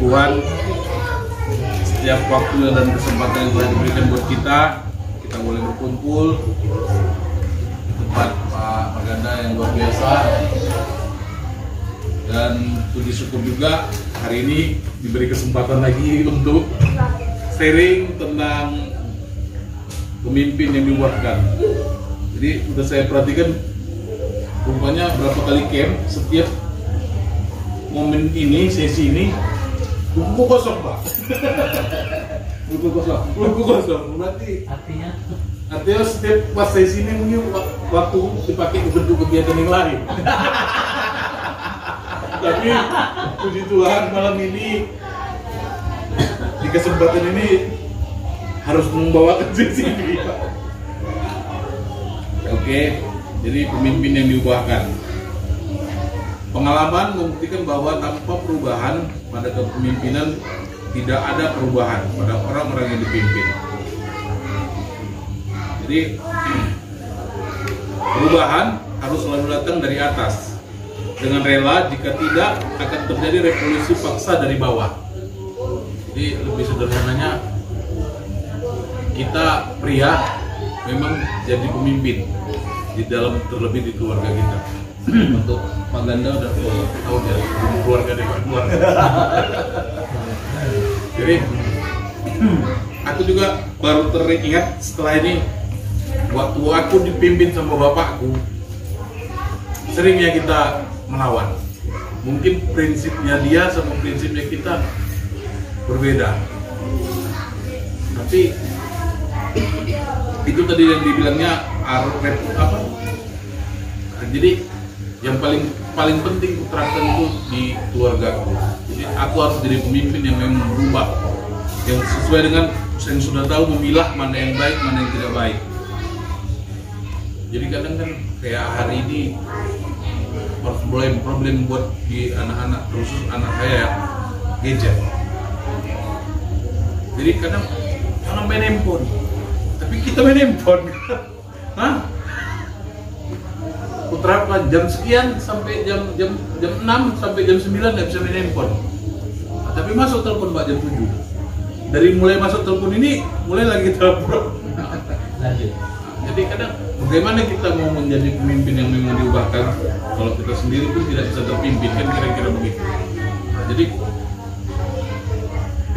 Tuhan, setiap waktu dan kesempatan yang telah diberikan buat kita boleh berkumpul di tempat Pak Maganda yang luar biasa. Dan puji syukur juga hari ini diberi kesempatan lagi untuk sharing tentang pemimpin yang dibuatkan. Jadi udah saya perhatikan rupanya berapa kali camp, setiap momen ini, sesi ini buku kosong Pak. buku kosong berarti artinya setiap pas sesi ini mungkin waktu dipakai untuk kegiatan yang lain. Tapi puji Tuhan malam ini di kesempatan ini harus membawakan sesi ini Pak. Oke, jadi pemimpin yang diubahkan. Pengalaman membuktikan bahwa tanpa perubahan pada kepemimpinan tidak ada perubahan pada orang-orang yang dipimpin. Jadi perubahan harus selalu datang dari atas. Dengan rela, jika tidak akan terjadi revolusi paksa dari bawah. Jadi lebih sederhananya, kita pria memang jadi pemimpin di dalam, terlebih di keluarga kita. Untuk Pak Ganda udah tahu dari keluarga dari keluarga. Jadi aku juga baru teringat setelah ini, waktu aku dipimpin sama bapakku, seringnya kita melawan. Mungkin prinsipnya dia sama prinsipnya kita berbeda. Tapi itu tadi yang dibilangnya apa? Jadi yang paling penting kuterapkan itu di keluargaku. Jadi aku harus jadi pemimpin yang memang berubah, yang sesuai dengan yang sudah tahu memilah mana yang baik, mana yang tidak baik. Jadi kadang kan kayak hari ini problem buat di anak-anak, khusus anak saya gadget. Jadi kadang jangan main handphone, tapi kita main handphone. Hah? Kuterapkan jam sekian sampai jam 6 sampai jam 9 nggak bisa main handphone. Nah, tapi masuk telepon Mbak jam 7. Dari mulai masuk telepon ini mulai lagi telepon. Lanjut. Jadi kadang bagaimana kita mau menjadi pemimpin yang memang diubahkan kalau kita sendiri pun tidak bisa terpimpin, kan kira-kira begitu. Nah, jadi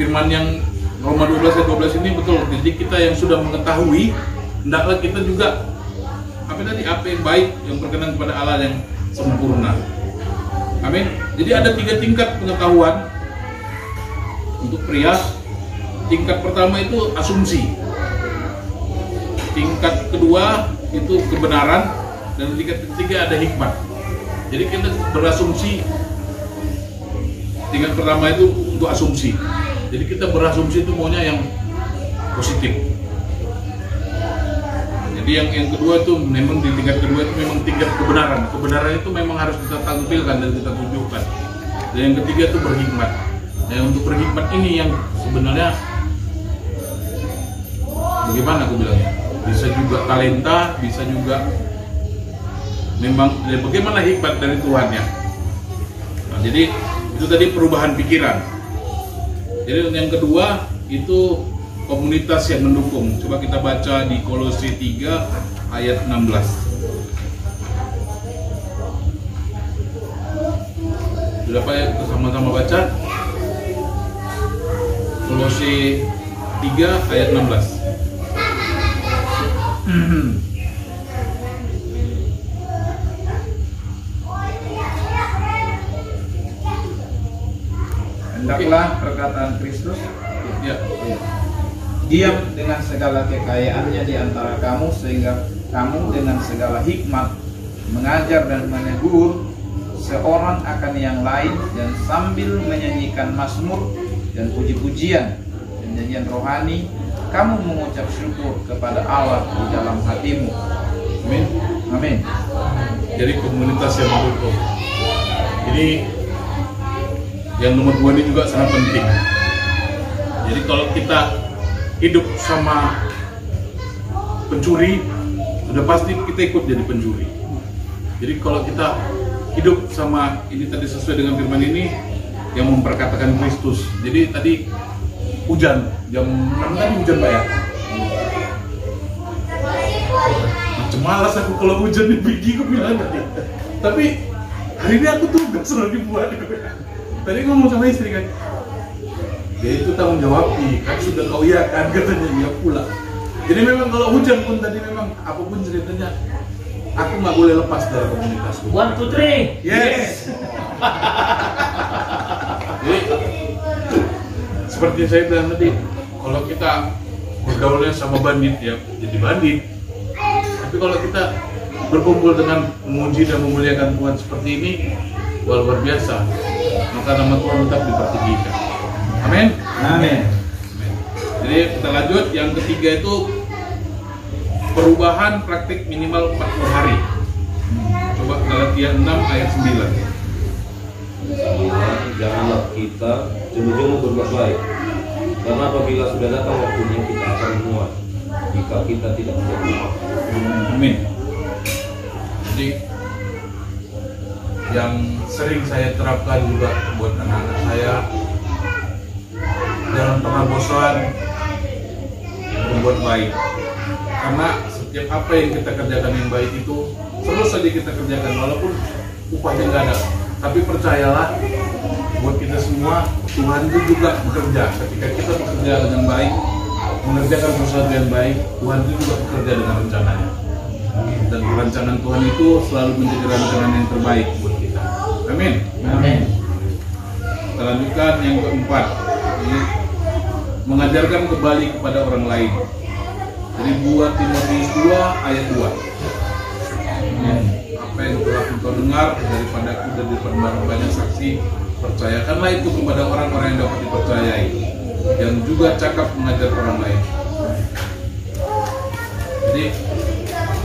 firman yang Roma 12 ayat 12 ini betul. Jadi kita yang sudah mengetahui, hendaklah kita juga apa yang baik, yang berkenan kepada Allah yang sempurna. Amin. Jadi ada 3 tingkat pengetahuan untuk pria. Tingkat pertama itu asumsi. Tingkat kedua itu kebenaran, dan tingkat ketiga ada hikmat. Jadi kita berasumsi. Tingkat pertama itu untuk asumsi. Jadi kita berasumsi itu maunya yang positif. Jadi yang kedua itu memang di tingkat kedua itu memang tingkat kebenaran. Kebenaran itu memang harus kita tampilkan dan kita tunjukkan. Dan yang ketiga itu berhikmat. Nah, untuk berhikmat ini yang sebenarnya bagaimana aku bilangnya? Bisa juga talenta, bisa juga memang bagaimana hikmat dari Tuhan ya. Nah, jadi itu tadi perubahan pikiran. Jadi yang kedua itu komunitas yang mendukung. Coba kita baca di Kolose 3 ayat 16. Sudah Pak ya, kita sama-sama baca. Kolose 3 ayat 16. Hendaklah perkataan Kristus Ya. diam dengan segala kekayaannya di antara kamu, sehingga kamu dengan segala hikmat mengajar dan menegur seorang akan yang lain, dan sambil menyanyikan mazmur dan puji-pujian dan nyanyian rohani, kamu mengucap syukur kepada Allah di dalam hatimu. Amin. Amin. Jadi komunitas yang mendukung. Ini yang nomor 2 ini juga sangat penting. Jadi kalau kita hidup sama pencuri, sudah pasti kita ikut jadi pencuri. Jadi kalau kita hidup sama ini tadi sesuai dengan firman ini, yang memperkatakan Kristus. Jadi tadi hujan, jam 6 tadi hujan Pak ya. Macam malas aku kalau hujan di pagi, aku bilang tadi. Tapi hari ini aku tugas loh dibuat. Tadi ngomong sama istri kan, ya itu tanggung jawab nih, kan sudah kau iya kan, katanya dia pula. Jadi memang kalau hujan pun tadi memang apapun ceritanya, aku nggak boleh lepas dari komunitasku. 1, 2, 3. Yes. Jadi seperti saya bilang tadi, kalau kita bergaulnya sama bandit ya jadi bandit. Tapi kalau kita berkumpul dengan memuji dan memuliakan Tuhan seperti ini, luar biasa. Maka nama Tuhan tetap dipertinggikan. Amin. Amin. Jadi kita lanjut, yang ketiga itu perubahan praktik minimal 40 hari. Coba Galatia 6 ayat 9. Janganlah kita jemu-jemu berbuat baik, karena apabila sudah datang waktunya kita akan muak jika kita tidak menjadi maaf. Amin. Jadi yang sering saya terapkan juga buat anak-anak saya, jangan pernah bosan berbuat baik, karena setiap apa yang kita kerjakan yang baik itu terus saja kita kerjakan walaupun upahnya nggak ada. Tapi percayalah, buat kita semua Tuhan itu juga bekerja. Ketika kita bekerja dengan baik, mengerjakan sesuatu yang baik, Tuhan itu juga bekerja dengan rencananya. Dan rancangan Tuhan itu selalu menjadi rancangan yang terbaik buat kita. Amin. Amin. Kita lanjutkan yang keempat, ini mengajarkan kembali kepada orang lain. Jadi 2 Timotius 2 ayat 2. Apa yang telah engkau dengar daripada aku dan daripada banyak saksi, percayakanlah itu kepada orang-orang yang dapat dipercayai, yang juga cakap mengajar orang lain. Jadi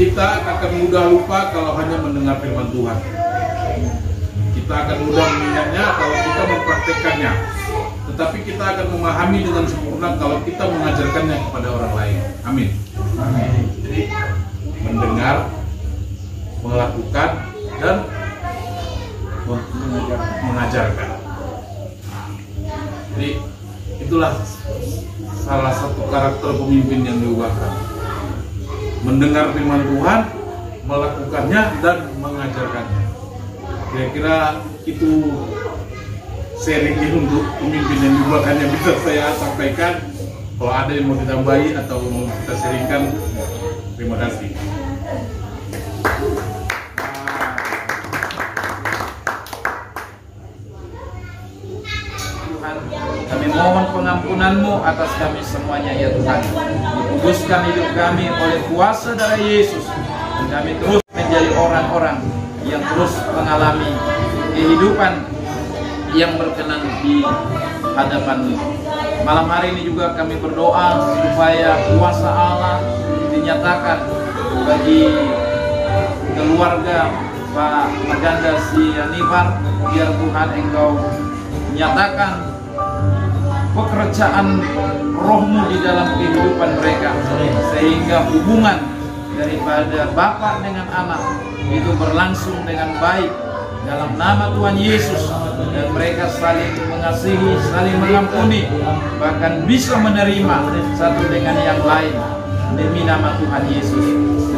kita akan mudah lupa kalau hanya mendengar firman Tuhan. Kita akan mudah mengingatnya kalau kita mempraktekkannya. Tetapi kita akan memahami dengan sempurna kalau kita mengajarkannya kepada orang lain. Amin. Amin. Jadi mendengar, melakukan, dan mengajarkan. Jadi itulah salah satu karakter pemimpin yang diubahkan. Mendengar firman Tuhan, melakukannya, dan mengajarkannya. Kira-kira itu sharingnya untuk pemimpin yang diubahkan yang bisa saya sampaikan. Kalau ada yang mau ditambahi atau mau kita sharingkan, terima kasih. Kami mohon pengampunan-Mu atas kami semuanya ya Tuhan. Dikuduskan hidup kami oleh kuasa darah Yesus. Dan kami terus menjadi orang-orang yang terus mengalami kehidupan yang berkenan di hadapan-Mu. Malam hari ini juga kami berdoa supaya kuasa Allah dinyatakan bagi keluarga Pak Maganda si Anifar. Biar Tuhan Engkau nyatakan pekerjaan Roh-Mu di dalam kehidupan mereka, sehingga hubungan daripada Bapa dengan anak itu berlangsung dengan baik dalam nama Tuhan Yesus, dan mereka saling mengasihi, saling mengampuni, bahkan bisa menerima satu dengan yang lain demi nama Tuhan Yesus.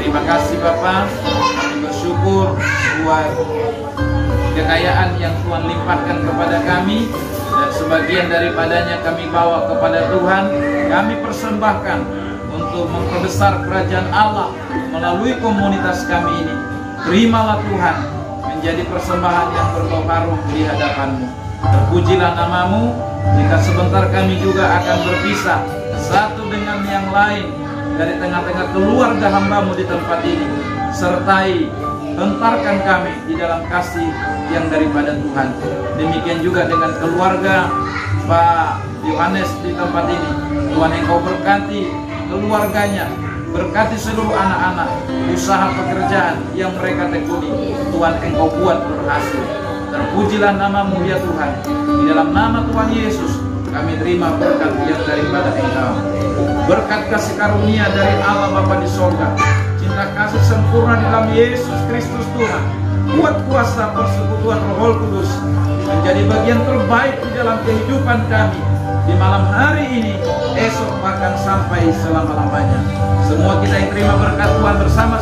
Terima kasih Bapa, kami bersyukur buat kekayaan yang Tuhan limpahkan kepada kami, dan sebagian daripadanya kami bawa kepada Tuhan. Kami persembahkan untuk memperbesar kerajaan Allah melalui komunitas kami ini. Terimalah Tuhan menjadi persembahan yang berbau harum di hadapan-Mu. Terpujilah nama-Mu. Jika sebentar kami juga akan berpisah satu dengan yang lain dari tengah-tengah keluarga hamba-Mu di tempat ini, sertai hentarkan kami di dalam kasih yang daripada Tuhan. Demikian juga dengan keluarga Pak Yohanes di tempat ini. Tuhan Engkau berkati keluarganya, berkati seluruh anak-anak, usaha pekerjaan yang mereka tekuni. Tuhan Engkau buat berhasil. Terpujilah nama-Mu ya Tuhan. Di dalam nama Tuhan Yesus kami terima berkat yang daripada Engkau. Berkat kasih karunia dari Allah Bapa di sorga, cinta kasih sempurna dalam Yesus Kristus Tuhan, kuat kuasa persekutuan Roh Kudus menjadi bagian terbaik di dalam kehidupan kami di malam hari ini, esok bahkan sampai selama-lamanya. Semua kita yang terima berkat Tuhan bersama